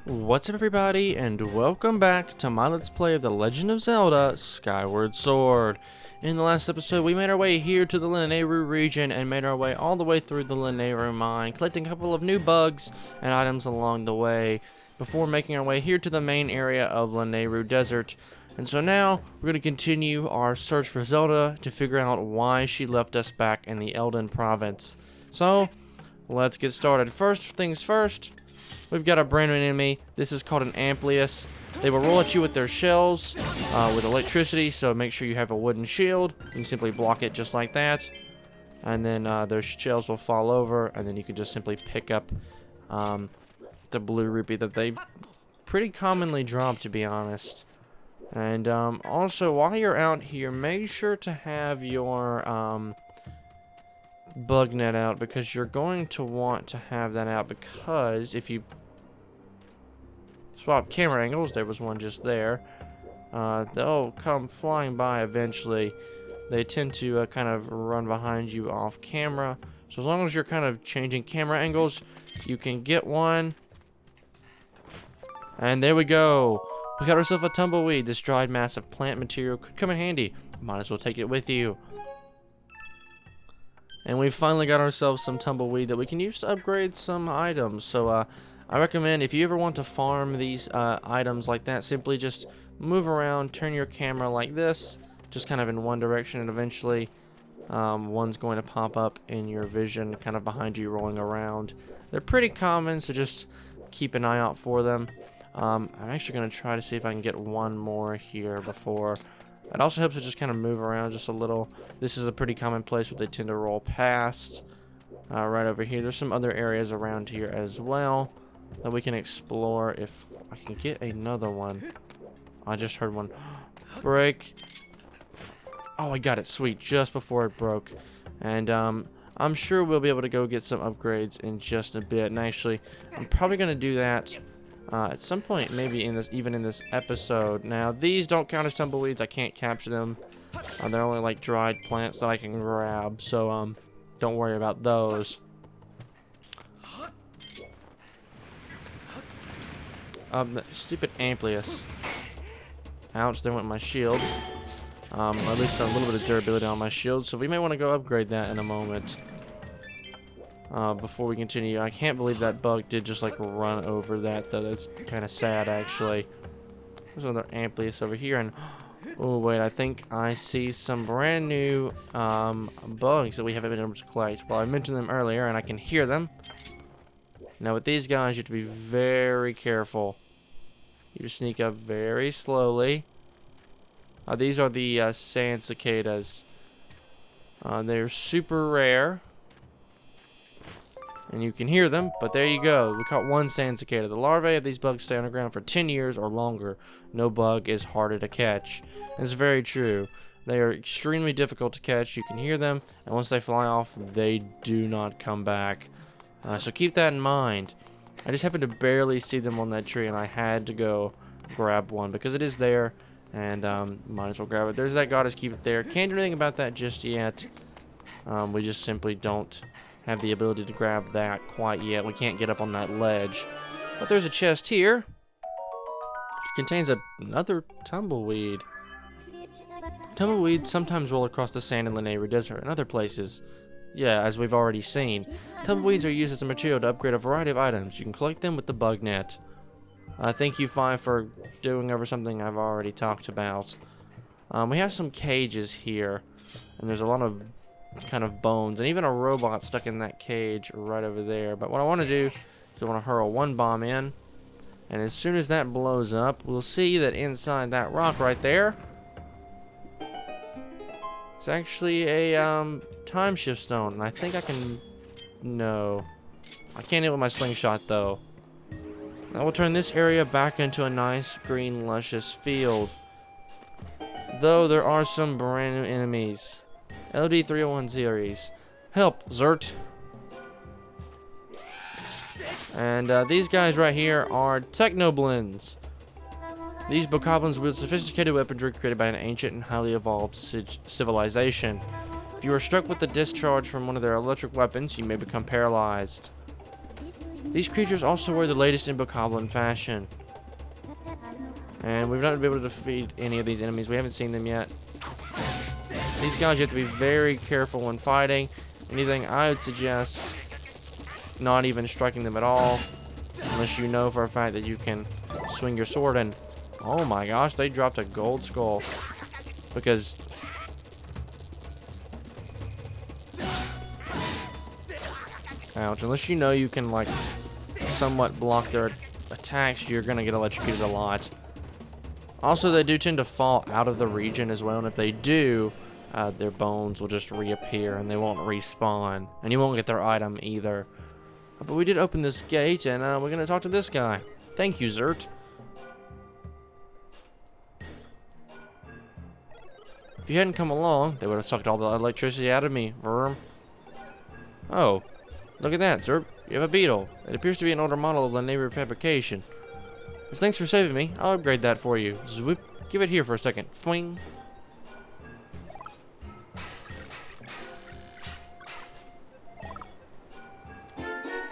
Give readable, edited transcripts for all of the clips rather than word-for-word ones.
What's up everybody, and welcome back to my Let's Play of The Legend of Zelda Skyward Sword. In the last episode, we made our way here to the Lanayru region and made our way all the way through the Lanayru mine, collecting a couple of new bugs and items along the way, before making our way here to the main area of Lanayru Desert. And so now, we're going to continue our search for Zelda to figure out why she left us back in the Elden province. So, let's get started. First things first. We've got a brand new enemy. This is called an Amplius. They will roll at you with their shells with electricity, so make sure you have a wooden shield. You can simply block it just like that. And then their shells will fall over, and then you can just simply pick up the blue rupee that they pretty commonly drop, to be honest. And also, while you're out here, make sure to have your bug net out, because you're going to want to have that out, because if you swap camera angles, there was one just there, they'll come flying by eventually. They tend to kind of run behind you off camera, so as long as you're kind of changing camera angles, you can get one. And there we go, we got ourselves a tumbleweed. This dried mass of plant material could come in handy. Might as well take it with you. And we finally got ourselves some tumbleweed that we can use to upgrade some items. So I recommend, if you ever want to farm these items like that, simply just move around, turn your camera like this, just kind of in one direction, and eventually one's going to pop up in your vision, kind of behind you, rolling around. They're pretty common, so just keep an eye out for them. I'm actually going to try to see if I can get one more here before. It also helps to just kind of move around just a little. This is a pretty common place where they tend to roll past. Right over here. There's some other areas around here as well that we can explore if I can get another one. I just heard one break. Oh, I got it. Sweet. Just before it broke. And I'm sure we'll be able to go get some upgrades in just a bit. And actually, I'm probably going to do that at some point, maybe even in this episode. Now, these don't count as tumbleweeds. I can't capture them. They're only like dried plants that I can grab, so don't worry about those. Stupid Amplius. Ouch, there went my shield. At least a little bit of durability on my shield, so we may want to go upgrade that in a moment. Before we continue, I can't believe that bug did just like run over that, though. That's kind of sad, actually. There's another Amplius over here, and oh wait, I think I see some brand new bugs that we haven't been able to collect. Well, I mentioned them earlier, and I can hear them. Now with these guys, you have to be very careful. You sneak up very slowly. These are the sand cicadas. They're super rare. And you can hear them, but there you go. We caught one sand cicada. The larvae of these bugs stay underground for 10 years or longer. No bug is harder to catch. It's very true. They are extremely difficult to catch. You can hear them, and once they fly off, they do not come back. So keep that in mind. I just happened to barely see them on that tree, and I had to go grab one because it is there, and might as well grab it. There's that goddess. Keep it there. Can't do anything about that just yet. We just simply don't have the ability to grab that quite yet. We can't get up on that ledge. But there's a chest here. It contains another tumbleweed. Tumbleweeds sometimes roll across the sand in Lanayru Desert and other places. Yeah, as we've already seen. Tumbleweeds are used as a material to upgrade a variety of items. You can collect them with the bug net. Thank you, Fi, for doing over something I've already talked about. We have some cages here, and there's a lot of kind of bones, and even a robot stuck in that cage right over there. But what I want to do is I want to hurl one bomb in, and as soon as that blows up, we'll see that inside that rock right there, it's actually a time shift stone, and I think I can... No, I can't hit with my slingshot though. That will turn this area back into a nice green luscious field, though there are some brand new enemies. LD301 series. Help, Zert. And these guys right here are Technoblins. These bokoblins wield sophisticated weaponry created by an ancient and highly evolved civilization. If you are struck with the discharge from one of their electric weapons, you may become paralyzed. These creatures also wear the latest in bokoblin fashion. And we've not been able to defeat any of these enemies. We haven't seen them yet. These guys, you have to be very careful when fighting. Anything, I would suggest not even striking them at all. Unless you know for a fact that you can swing your sword and... Oh my gosh, they dropped a gold skull. Because... Ouch. Unless you know you can, like, somewhat block their attacks, you're going to get electrocuted a lot. Also, they do tend to fall out of the region as well, and if they do, their bones will just reappear, and they won't respawn. And you won't get their item either. But we did open this gate, and we're going to talk to this guy. Thank you, Zert. If you hadn't come along, they would have sucked all the electricity out of me, Verm. Oh, look at that, Zert. You have a beetle. It appears to be an older model of Lanayru fabrication. As thanks for saving me, I'll upgrade that for you. Swoop. Give it here for a second. Fling.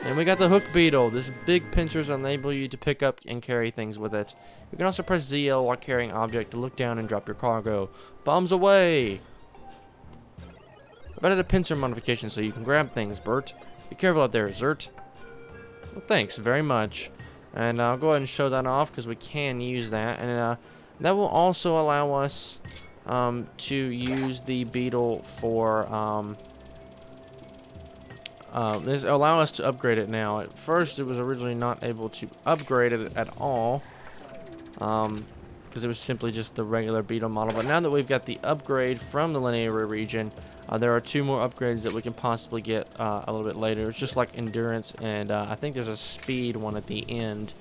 And we got the hook beetle. This big pincers enable you to pick up and carry things with it. You can also press ZL while carrying object to look down and drop your cargo. Bombs away! I've added a pincer modification so you can grab things, Bert. Be careful out there, Zert. Well, thanks very much. And I'll go ahead and show that off because we can use that. And that will also allow us to use the beetle for... this allow us to upgrade it now. At first, it was originally not able to upgrade it at all, because it was simply just the regular beetle model. But now that we've got the upgrade from the Lanayru region, there are 2 more upgrades that we can possibly get a little bit later. It's just like endurance, and I think there's a speed one at the end,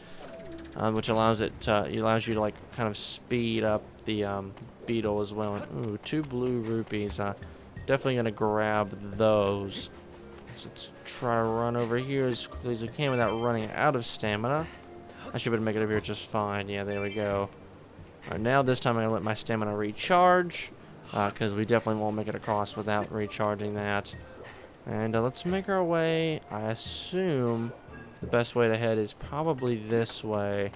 which allows you to like kind of speed up the beetle as well. And, ooh, 2 blue rupees. Definitely gonna grab those. So let's try to run over here as quickly as we can without running out of stamina. I should be able to make it over here just fine. Yeah, there we go. Alright, now this time I'm going to let my stamina recharge, because we definitely won't make it across without recharging that. And let's make our way. I assume the best way to head is probably this way,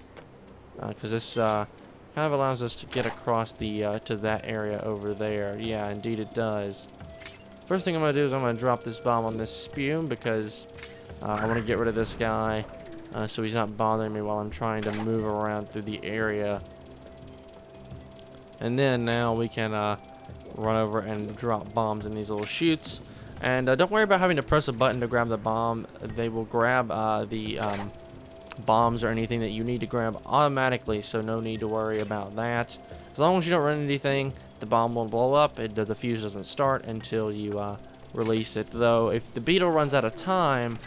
because this kind of allows us to get across the to that area over there. Yeah, indeed it does. First thing I'm going to do is I'm going to drop this bomb on this spume because I want to get rid of this guy so he's not bothering me while I'm trying to move around through the area. And then now we can run over and drop bombs in these little chutes. And don't worry about having to press a button to grab the bomb. They will grab the bombs or anything that you need to grab automatically, so no need to worry about that. As long as you don't run anything, the bomb won't blow up. The fuse doesn't start until you release it. Though, if the beetle runs out of time,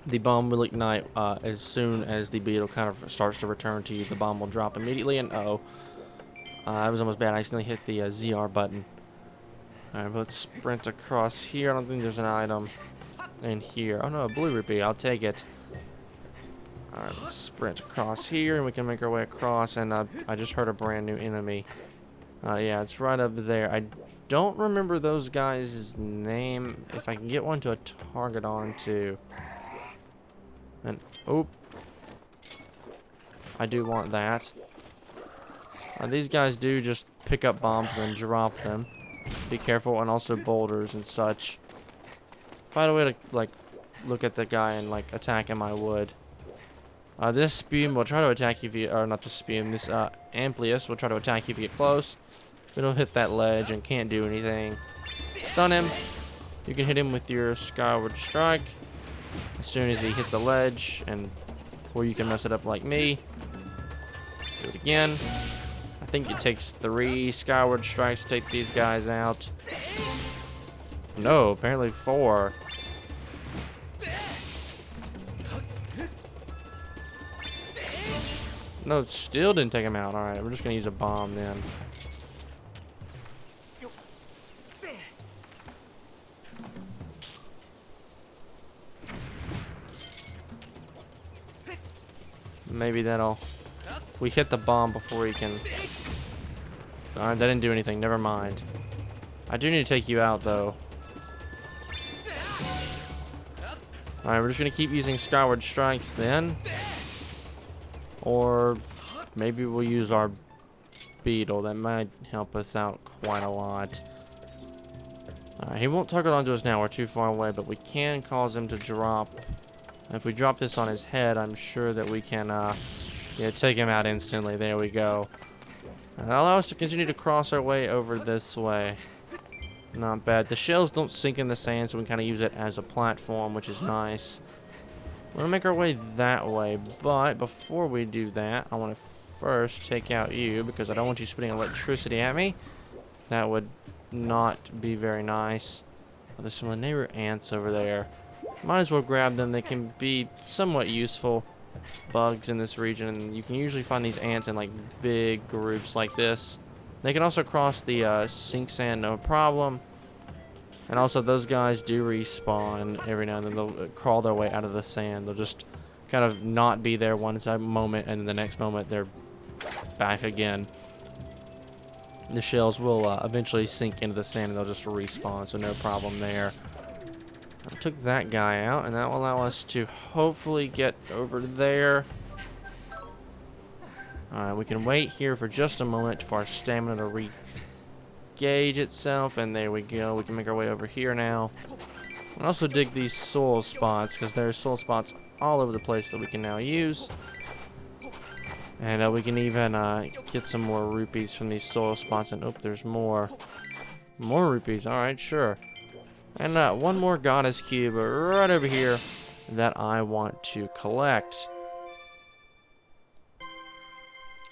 the bomb will ignite as soon as the beetle kind of starts to return to you. The bomb will drop immediately, and that was almost bad. I accidentally hit the ZR button. Alright, let's sprint across here. I don't think there's an item in here. Oh no, a blue rupee. I'll take it. Alright, let's sprint across here, and we can make our way across. And I just heard a brand new enemy. Yeah, it's right up there. I don't remember those guys' name. If I can get one to a target onto. And, oh. I do want that. These guys do just pick up bombs and then drop them. Be careful, and also boulders and such. If I had a way to, like, look at the guy and, like, attack him, I would. This spume will try to attack you if you, or not the spume, this Amplius will try to attack you if you get close. It'll hit that ledge and can't do anything. Stun him. You can hit him with your Skyward strike as soon as he hits the ledge, or you can mess it up like me. Do it again. I think it takes 3 Skyward strikes to take these guys out. No, apparently 4. No, it still didn't take him out. Alright, we're just going to use a bomb then. Maybe that'll... We hit the bomb before he can... Alright, that didn't do anything. Never mind. I do need to take you out, though. Alright, we're just going to keep using Skyward Strikes then. Or maybe we'll use our beetle. That might help us out quite a lot. He won't tug it onto us now. We're too far away, but we can cause him to drop. If we drop this on his head, I'm sure that we can yeah, take him out instantly. There we go. That'll allow us to continue to cross our way over this way. Not bad. The shells don't sink in the sand, so we can kind of use it as a platform, which is nice. We're going to make our way that way, but before we do that, I want to first take out you, because I don't want you spitting electricity at me. That would not be very nice. Oh, there's some Lanayru ants over there. Might as well grab them. They can be somewhat useful bugs in this region, and you can usually find these ants in like big groups like this. They can also cross the sink sand, no problem. And also those guys do respawn every now and then. They'll crawl their way out of the sand. They'll just kind of not be there one moment, and the next moment they're back again. The shells will eventually sink into the sand, and they'll just respawn, so no problem there. I took that guy out, and that will allow us to hopefully get over there. Alright, we can wait here for just a moment for our stamina to re-gauge itself, and there we go. We can make our way over here now. And also dig these soul spots, because there are soul spots all over the place that we can now use. And we can even get some more rupees from these soul spots, and oh, there's more. More rupees, alright, sure. And one more goddess cube right over here that I want to collect.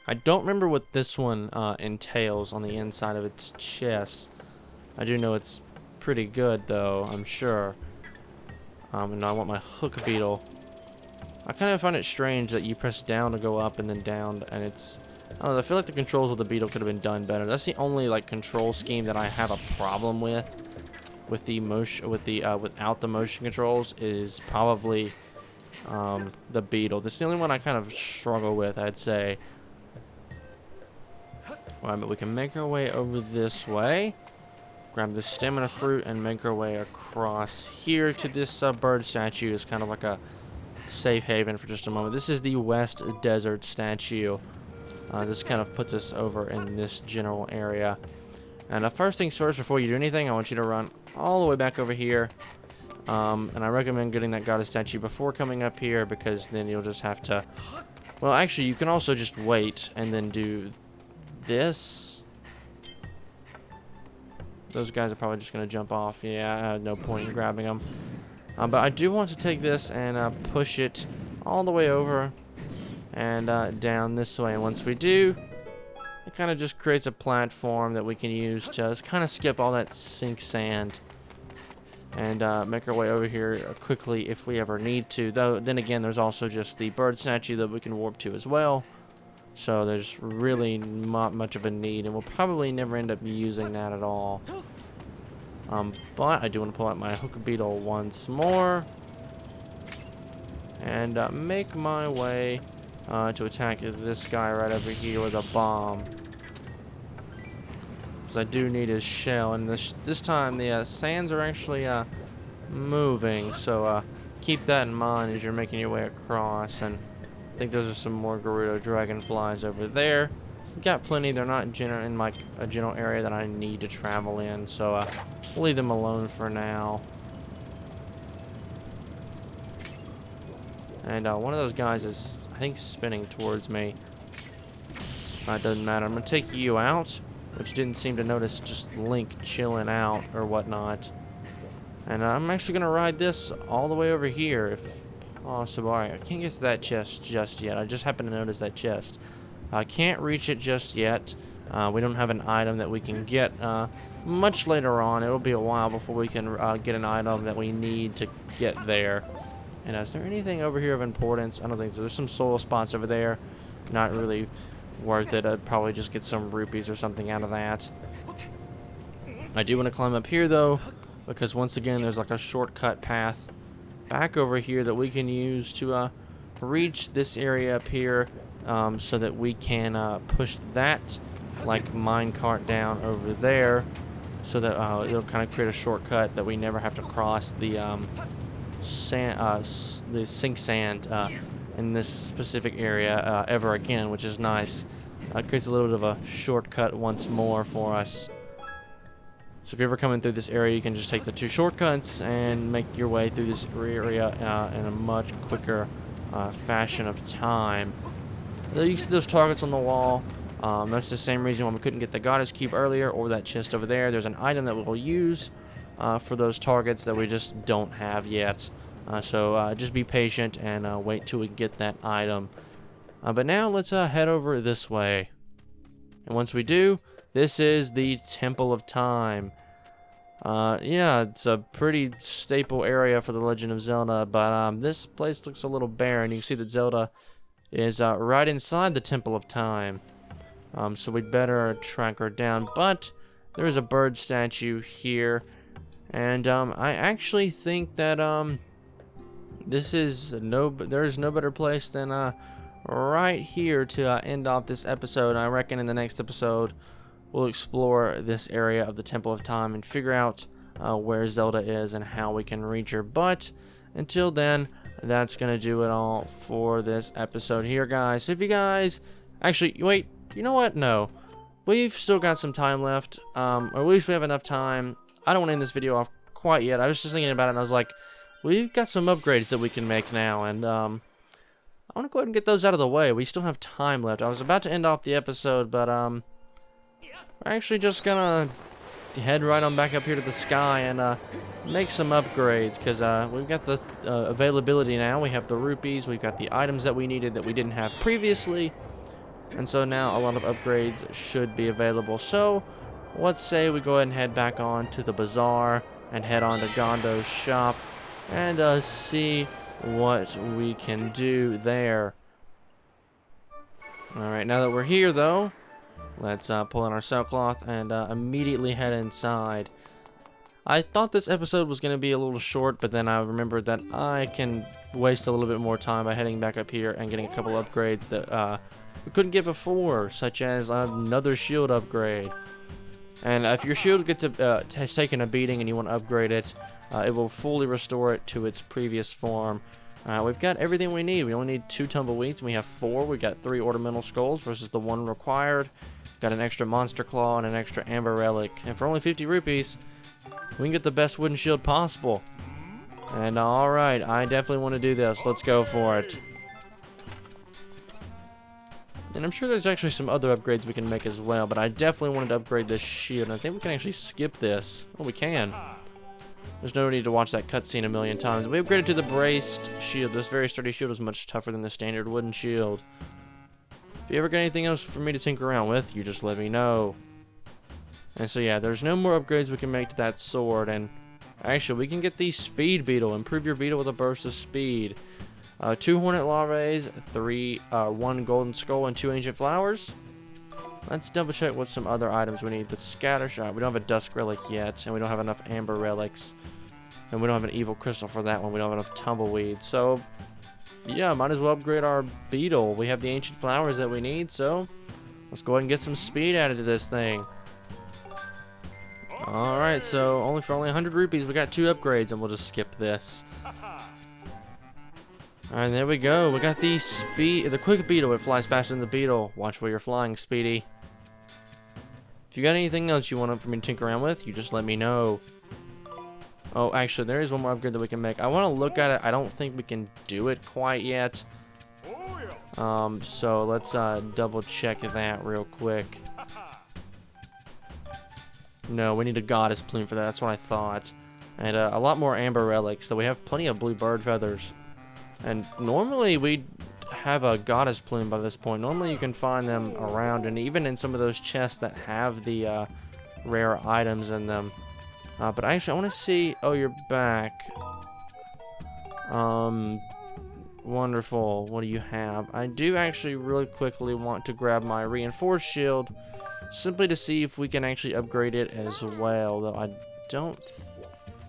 I don't remember what this one entails on the inside of its chest. I do know it's pretty good, though, I'm sure. And I want my hook beetle. I kind of find it strange that you press down to go up and then down, and it's... I don't know, I feel like the controls with the beetle could have been done better. That's the only like control scheme that I have a problem with the motion, without the motion controls, is probably the beetle. That's the only one I kind of struggle with, I'd say. Alright, but we can make our way over this way. Grab the stamina fruit and make our way across here to this bird statue. It's kind of like a safe haven for just a moment. This is the West Desert statue. This kind of puts us over in this general area. And first things first, before you do anything, I want you to run all the way back over here. And I recommend getting that goddess statue before coming up here, because then you'll just have to... Well, actually, you can also just wait and then do this. Those guys are probably just going to jump off. Yeah, I had no point in grabbing them. But I do want to take this and push it all the way over and down this way. And once we do, it kind of just creates a platform that we can use to kind of skip all that sink sand and make our way over here quickly if we ever need to. Though, then again, there's also just the bird statue that we can warp to as well. So there's really not much of a need, and we'll probably never end up using that at all. But I do want to pull out my hook beetle once more and make my way to attack this guy right over here with a bomb. Because I do need his shell, and this time the sands are actually moving, so keep that in mind as you're making your way across. And I think those are some more Gerudo dragonflies over there. We've got plenty. They're not in like a general area that I need to travel in, so we'll leave them alone for now. And one of those guys is, I think, spinning towards me. It doesn't matter. I'm gonna take you out, which didn't seem to notice just Link chilling out or whatnot. And I'm actually gonna ride this all the way over here if possible. Alright, I can't get to that chest just yet. I just happened to notice that chest. I can't reach it just yet. We don't have an item that we can get much later on. It'll be a while before we can get an item that we need to get there. And is there anything over here of importance? I don't think so. There's some soul spots over there. Not really worth it. I'd probably just get some rupees or something out of that. I do want to climb up here though, because once again there's like a shortcut path back over here that we can use to reach this area up here, so that we can push that like minecart down over there, so that it'll kind of create a shortcut that we never have to cross the sand, the sink sand in this specific area ever again, which is nice. Creates a little bit of a shortcut once more for us. So if you're ever coming through this area, you can just take the 2 shortcuts and make your way through this area in a much quicker fashion of time. You can see those targets on the wall. That's the same reason why we couldn't get the goddess cube earlier or that chest over there. There's an item that we'll use for those targets that we just don't have yet. So just be patient and wait till we get that item. But now let's head over this way. And once we do, this is the Temple of Time. Yeah, it's a pretty staple area for the Legend of Zelda, but this place looks a little barren. You can see that Zelda is right inside the Temple of Time. So we'd better track her down. But there is a bird statue here, and I actually think that there is no better place than right here to end off this episode. I reckon in the next episode we'll explore this area of the Temple of Time and figure out where Zelda is and how we can reach her. But until then, that's going to do it all for this episode here, guys. So if you guys... Actually, wait. You know what? No. We've still got some time left. Or at least we have enough time. I don't want to end this video off quite yet. I was just thinking about it and I was like, we've got some upgrades that we can make now. And I want to go ahead and get those out of the way. We still have time left. I was about to end off the episode, but we're actually just gonna head right on back up here to the sky and make some upgrades, because we've got the availability now. We have the rupees, we've got the items that we needed that we didn't have previously, and so now a lot of upgrades should be available. So let's say we go ahead and head back on to the bazaar and head on to Gondo's shop and see what we can do there. Alright, now that we're here though, let's pull in our sailcloth and immediately head inside. I thought this episode was going to be a little short, but then I remembered that I can waste a little bit more time by heading back up here and getting a couple upgrades that we couldn't get before, such as another shield upgrade. And if your shield has taken a beating and you want to upgrade it, it will fully restore it to its previous form. We've got everything we need. We only need 2 tumbleweeds, and we have 4. We got 3 ornamental skulls versus the 1 required. Got an extra monster claw and an extra amber relic. And for only 50 rupees, we can get the best wooden shield possible. And alright, I definitely want to do this. Let's go for it. And I'm sure there's actually some other upgrades we can make as well, but I definitely wanted to upgrade this shield. And I think we can actually skip this. Oh, we can. There's no need to watch that cutscene a million times. We upgraded to the braced shield. This very sturdy shield is much tougher than the standard wooden shield. If you ever got anything else for me to tinker around with, you just let me know. And so yeah, there's no more upgrades we can make to that sword. And actually, we can get the speed beetle. Improve your beetle with a burst of speed. 2 hornet lares, 1 golden skull, and 2 ancient flowers. Let's double check what some other items we need. The scatter shot. We don't have a dusk relic yet, and we don't have enough amber relics. And we don't have an evil crystal for that one. We don't have enough tumbleweed. So, yeah, might as well upgrade our beetle. We have the ancient flowers that we need, so let's go ahead and get some speed added to this thing. Alright, so for only 100 rupees, we got 2 upgrades, and we'll just skip this. Alright, there we go. We got the quick beetle. It flies faster than the beetle. Watch where you're flying, Speedy. If you got anything else you want for me to tinker around with, you just let me know. Oh, actually, there is one more upgrade that we can make. I want to look at it. I don't think we can do it quite yet. So let's double check that real quick. No, we need a goddess plume for that. That's what I thought. And a lot more amber relics. So we have plenty of blue bird feathers. And normally we'd have a goddess plume by this point. Normally you can find them around, and even in some of those chests that have the rare items in them. But actually, I want to see... Oh, you're back. Wonderful. What do you have? I do actually really quickly want to grab my reinforced shield, simply to see if we can actually upgrade it as well, though I don't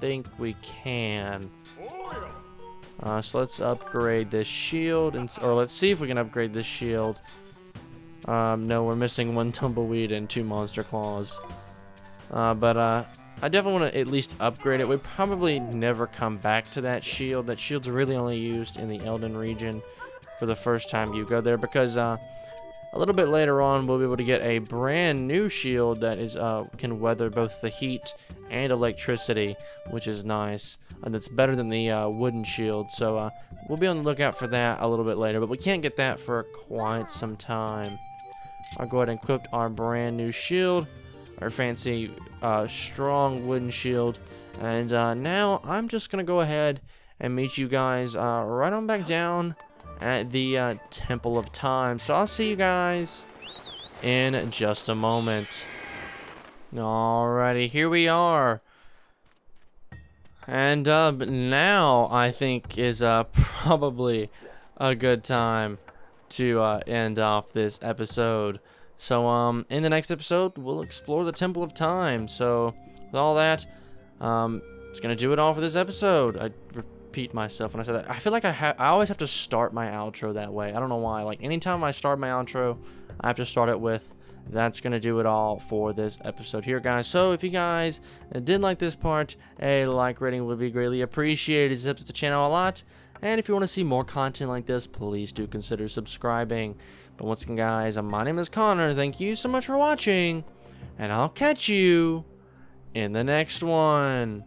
think we can. So let's upgrade this shield, or let's see if we can upgrade this shield. No, we're missing 1 tumbleweed and 2 monster claws. But I definitely want to at least upgrade it. We probably never come back to that shield. That shield's really only used in the Elden region for the first time you go there, because a little bit later on we'll be able to get a brand new shield that is can weather both the heat and electricity, which is nice, and it's better than the wooden shield. So we'll be on the lookout for that a little bit later, but we can't get that for quite some time. I'll go ahead and equip our brand new shield, our fancy strong wooden shield, and now I'm just gonna go ahead and meet you guys right on back down at the Temple of Time. So I'll see you guys in just a moment. Alrighty, here we are, and now I think is probably a good time to end off this episode. So in the next episode we'll explore the Temple of Time. So with all that, it's gonna do it all for this episode. I repeat myself when I say that. I feel like I always have to start my outro that way. I don't know why. Like, anytime I start my outro, I have to start it with, that's gonna do it all for this episode here, guys. So if you guys did like this part, a like rating would be greatly appreciated. It helps the channel a lot. And if you want to see more content like this, please do consider subscribing. But once again, guys, my name is Connor. Thank you so much for watching, and I'll catch you in the next one.